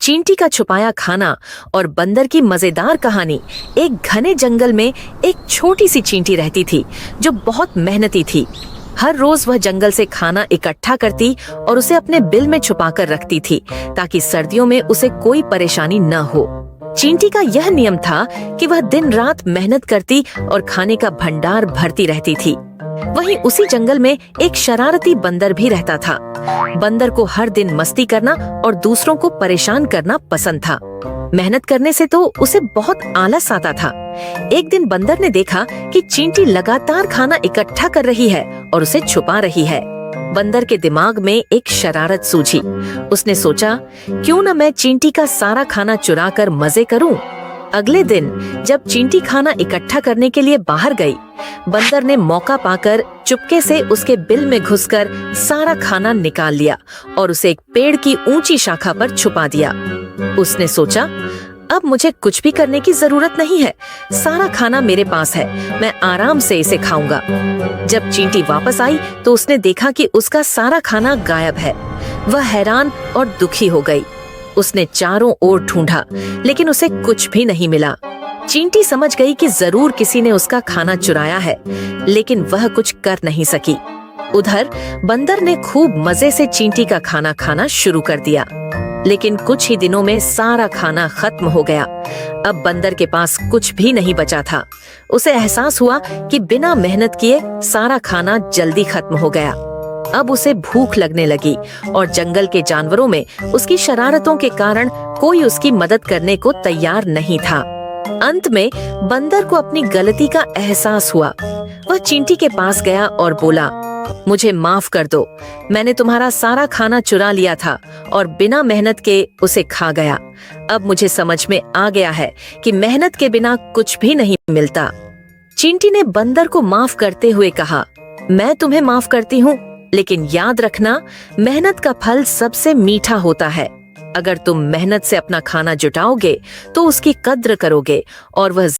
चींटी का छुपाया खाना और बंदर की मजेदार कहानी। एक घने जंगल में एक छोटी सी चींटी रहती थी जो बहुत मेहनती थी। हर रोज वह जंगल से खाना इकट्ठा करती और उसे अपने बिल में छुपाकर रखती थी ताकि सर्दियों में उसे कोई परेशानी न हो। चींटी का यह नियम था कि वह दिन रात मेहनत करती और खाने का भंडार भरती रहती थी। वहीं उसी जंगल में एक शरारती बंदर भी रहता था। बंदर को हर दिन मस्ती करना और दूसरों को परेशान करना पसंद था। मेहनत करने से तो उसे बहुत आलस आता था। एक दिन बंदर ने देखा कि चींटी लगातार खाना इकट्ठा कर रही है और उसे छुपा रही है। बंदर के दिमाग में एक शरारत सूझी। उसने सोचा, क्यों न मैं चींटी का सारा खाना चुरा कर मजे करूं। अगले दिन जब चींटी खाना इकट्ठा करने के लिए बाहर गई, बंदर ने मौका पाकर चुपके से उसके बिल में घुसकर सारा खाना निकाल लिया और उसे एक पेड़ की ऊंची शाखा पर छुपा दिया। उसने सोचा, अब मुझे कुछ भी करने की जरूरत नहीं है, सारा खाना मेरे पास है, मैं आराम से इसे खाऊंगा। जब चींटी वापस आई तो उसने देखा कि उसका सारा खाना गायब है। वह हैरान और दुखी हो गई। उसने चारों ओर ढूंढा लेकिन उसे कुछ भी नहीं मिला। चींटी समझ गई कि जरूर किसी ने उसका खाना चुराया है, लेकिन वह कुछ कर नहीं सकी। उधर बंदर ने खूब मजे से चींटी का खाना खाना शुरू कर दिया, लेकिन कुछ ही दिनों में सारा खाना खत्म हो गया। अब बंदर के पास कुछ भी नहीं बचा था। उसे एहसास हुआ कि बिना मेहनत किए सारा खाना जल्दी खत्म हो गया। अब उसे भूख लगने लगी और जंगल के जानवरों में उसकी शरारतों के कारण कोई उसकी मदद करने को तैयार नहीं था। अंत में बंदर को अपनी गलती का एहसास हुआ। वह चींटी के पास गया और बोला, मुझे माफ कर दो, मैंने तुम्हारा सारा खाना चुरा लिया था और बिना मेहनत के उसे खा गया। अब मुझे समझ में आ गया है कि मेहनत के बिना कुछ भी नहीं मिलता। चींटी ने बंदर को माफ करते हुए कहा, मैं तुम्हें माफ करती हूँ, लेकिन याद रखना, मेहनत का फल सबसे मीठा होता है। अगर तुम मेहनत से अपना खाना जुटाओगे तो उसकी कद्र करोगे और वह